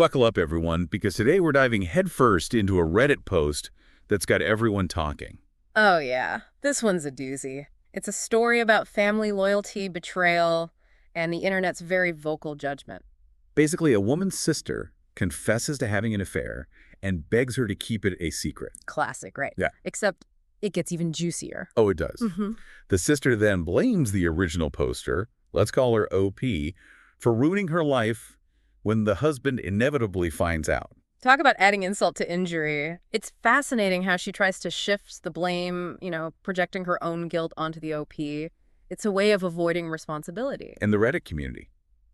Buckle up, everyone, because today we're diving headfirst into a Reddit post that's got everyone talking. Oh, yeah. This one's a doozy. It's a story about family loyalty, betrayal, and the internet's very vocal judgment. Basically, a woman's sister confesses to having an affair and begs her to keep it a secret. Classic, right? Yeah. Except it gets even juicier. Oh, it does. Mm-hmm. The sister then blames the original poster, let's call her OP, for ruining her life when the husband inevitably finds out. Talk about adding insult to injury. It's fascinating how she tries to shift the blame, projecting her own guilt onto the OP. It's a way of avoiding responsibility. And the Reddit community,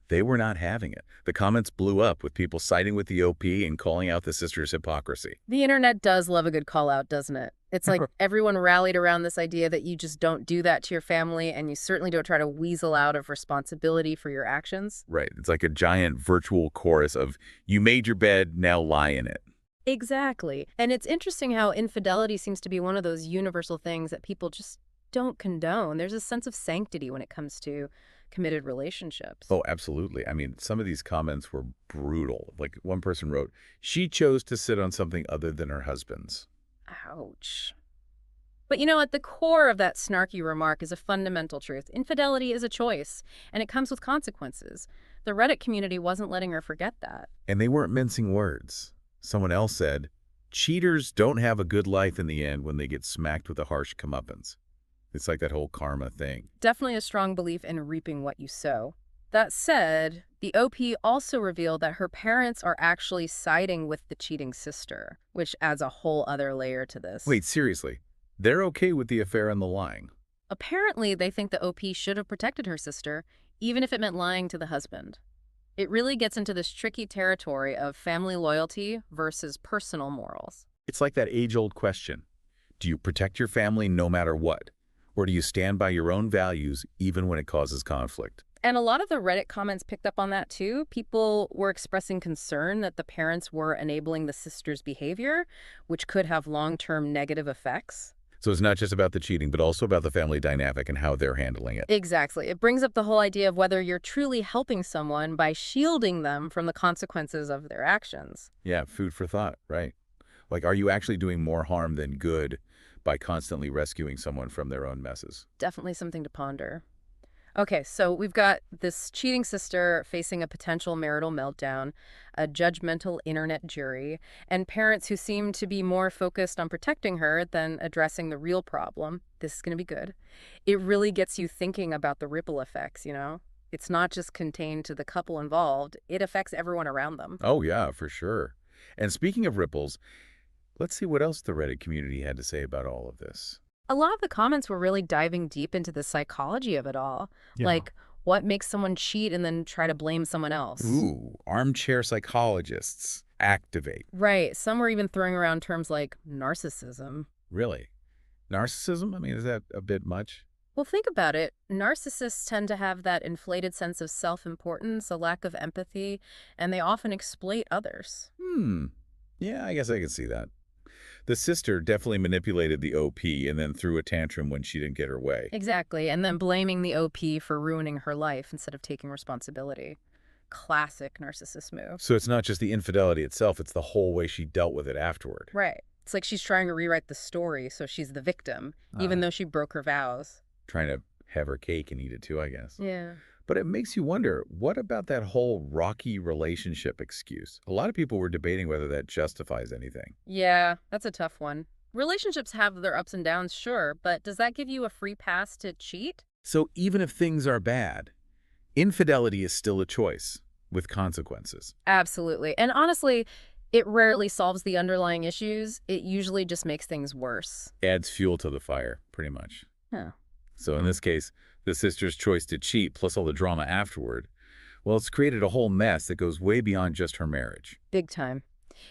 they were not having it. The comments blew up with people siding with the OP and calling out the sister's hypocrisy. The internet does love a good call-out, doesn't it? It's like everyone rallied around this idea that you just don't do that to your family, and you certainly don't try to weasel out of responsibility for your actions. Right. It's like a giant virtual chorus of, you made your bed, now lie in it. Exactly. And it's interesting how infidelity seems to be one of those universal things that people just don't condone. There's a sense of sanctity when it comes to committed relationships. Oh, absolutely. I mean, some of these comments were brutal. Like one person wrote, she chose to sit on something other than her husband's. Ouch. But at the core of that snarky remark is a fundamental truth. Infidelity is a choice, and it comes with consequences. The Reddit community wasn't letting her forget that. And they weren't mincing words. Someone else said, cheaters don't have a good life in the end when they get smacked with a harsh comeuppance. It's like that whole karma thing. Definitely a strong belief in reaping what you sow. That said, the OP also revealed that her parents are actually siding with the cheating sister, which adds a whole other layer to this. Wait, seriously? They're okay with the affair and the lying? Apparently, they think the OP should have protected her sister, even if it meant lying to the husband. It really gets into this tricky territory of family loyalty versus personal morals. It's like that age-old question. Do you protect your family no matter what? Or do you stand by your own values even when it causes conflict? And a lot of the Reddit comments picked up on that too. People were expressing concern that the parents were enabling the sister's behavior, which could have long-term negative effects. So it's not just about the cheating, but also about the family dynamic and how they're handling it. Exactly. It brings up the whole idea of whether you're truly helping someone by shielding them from the consequences of their actions. Yeah, food for thought, right? Like, are you actually doing more harm than good by constantly rescuing someone from their own messes? Definitely something to ponder. Okay, so we've got this cheating sister facing a potential marital meltdown, a judgmental internet jury, and parents who seem to be more focused on protecting her than addressing the real problem. This is going to be good. It really gets you thinking about the ripple effects, It's not just contained to the couple involved. It affects everyone around them. Oh, yeah, for sure. And speaking of ripples, let's see what else the Reddit community had to say about all of this. A lot of the comments were really diving deep into the psychology of it all. Yeah. Like, what makes someone cheat and then try to blame someone else? Ooh, armchair psychologists activate. Right. Some were even throwing around terms like narcissism. Really? Narcissism? I mean, is that a bit much? Well, think about it. Narcissists tend to have that inflated sense of self-importance, a lack of empathy, and they often exploit others. Yeah, I guess I can see that. The sister definitely manipulated the OP and then threw a tantrum when she didn't get her way. Exactly. And then blaming the OP for ruining her life instead of taking responsibility. Classic narcissist move. So it's not just the infidelity itself, it's the whole way she dealt with it afterward. Right. It's like she's trying to rewrite the story so she's the victim, even though she broke her vows. Trying to have her cake and eat it too, I guess. Yeah. But it makes you wonder, what about that whole rocky relationship excuse? A lot of people were debating whether that justifies anything. Yeah, that's a tough one. Relationships have their ups and downs, sure, but does that give you a free pass to cheat? So even if things are bad, infidelity is still a choice with consequences. Absolutely. And honestly, it rarely solves the underlying issues. It usually just makes things worse. Adds fuel to the fire, pretty much. Huh. So in this case, the sister's choice to cheat plus all the drama afterward, well, it's created a whole mess that goes way beyond just her marriage. Big time.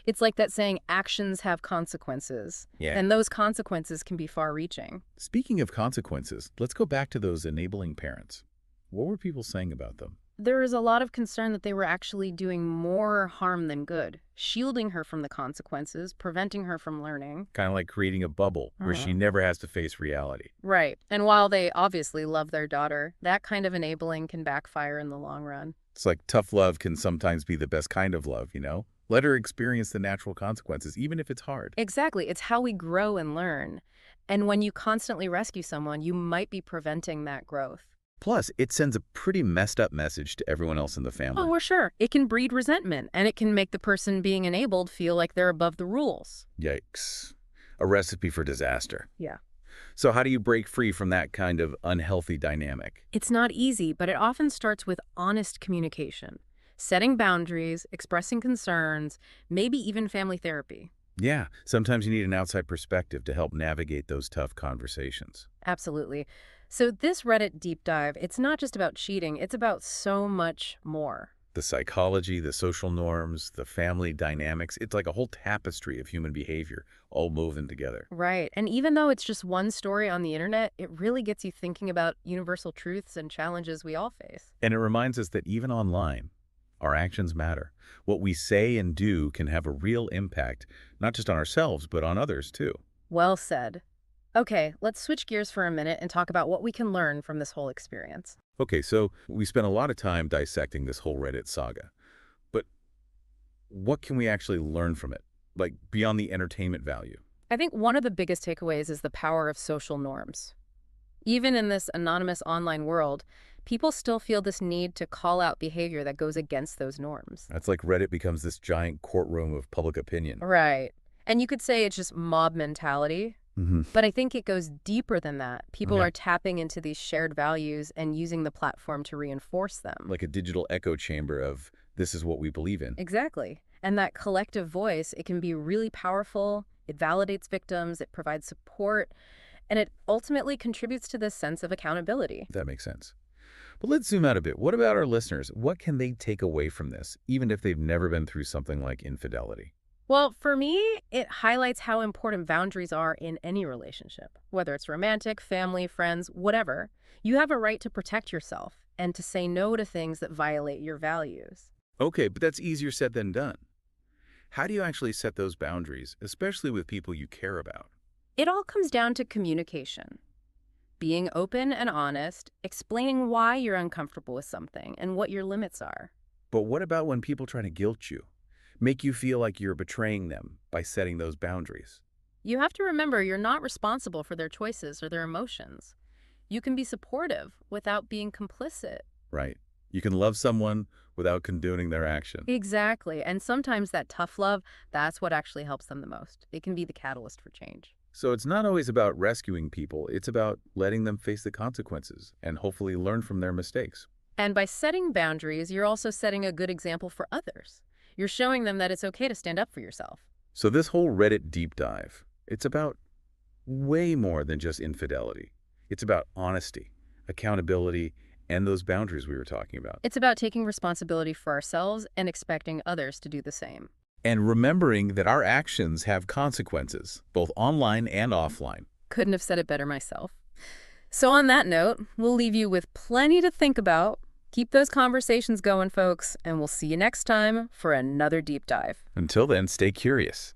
It's like that saying, actions have consequences. Yeah. And those consequences can be far-reaching. Speaking of consequences, let's go back to those enabling parents. What were people saying about them? There is a lot of concern that they were actually doing more harm than good, shielding her from the consequences, preventing her from learning. Kind of like creating a bubble where she never has to face reality. Right. And while they obviously love their daughter, that kind of enabling can backfire in the long run. It's like tough love can sometimes be the best kind of love, you know? Let her experience the natural consequences, even if it's hard. Exactly. It's how we grow and learn. And when you constantly rescue someone, you might be preventing that growth. Plus, it sends a pretty messed up message to everyone else in the Oh, family. we're sure. It can breed resentment, and it can make the person being enabled feel like they're above the rules. Yikes. A recipe for disaster. Yeah. So how do you break free from that kind of unhealthy dynamic? It's not easy, but it often starts with honest communication, setting boundaries, expressing concerns, maybe even family therapy. Yeah, sometimes you need an outside perspective to help navigate those tough conversations. Absolutely. So this Reddit deep dive, it's not just about cheating, it's about so much more. The psychology, the social norms, the family dynamics, it's like a whole tapestry of human behavior all woven together. Right. And even though it's just one story on the internet, it really gets you thinking about universal truths and challenges we all face. And it reminds us that even online, our actions matter. What we say and do can have a real impact, not just on ourselves, but on others too. Well said. Okay, let's switch gears for a minute and talk about what we can learn from this whole experience. Okay, so we spent a lot of time dissecting this whole Reddit saga, but what can we actually learn from it? Like beyond the entertainment value? I think one of the biggest takeaways is the power of social norms. Even in this anonymous online world, people still feel this need to call out behavior that goes against those norms. That's like Reddit becomes this giant courtroom of public opinion. Right. And you could say it's just mob mentality, Hmm. but I think it goes deeper than that. People Yeah. are tapping into these shared values and using the platform to reinforce them. Like a digital echo chamber of this is what we believe in. Exactly. And that collective voice, it can be really powerful. It validates victims, it provides support, and it ultimately contributes to this sense of accountability. That makes sense. But let's zoom out a bit. What about our listeners? What can they take away from this, even if they've never been through something like infidelity? Well, for me, it highlights how important boundaries are in any relationship, whether it's romantic, family, friends, whatever. You have a right to protect yourself and to say no to things that violate your values. Okay, but that's easier said than done. How do you actually set those boundaries, especially with people you care about? It all comes down to communication. Being open and honest, explaining why you're uncomfortable with something and what your limits are. But what about when people try to guilt you, make you feel like you're betraying them by setting those boundaries? You have to remember you're not responsible for their choices or their emotions. You can be supportive without being complicit. Right. You can love someone without condoning their action. Exactly. And sometimes that tough love, that's what actually helps them the most. It can be the catalyst for change. So it's not always about rescuing people, it's about letting them face the consequences and hopefully learn from their mistakes. And by setting boundaries, you're also setting a good example for others. You're showing them that it's okay to stand up for yourself. So this whole Reddit deep dive, it's about way more than just infidelity. It's about honesty, accountability, and those boundaries we were talking about. It's about taking responsibility for ourselves and expecting others to do the same. And remembering that our actions have consequences, both online and offline. Couldn't have said it better myself. So on that note, we'll leave you with plenty to think about. Keep those conversations going, folks, and we'll see you next time for another deep dive. Until then, stay curious.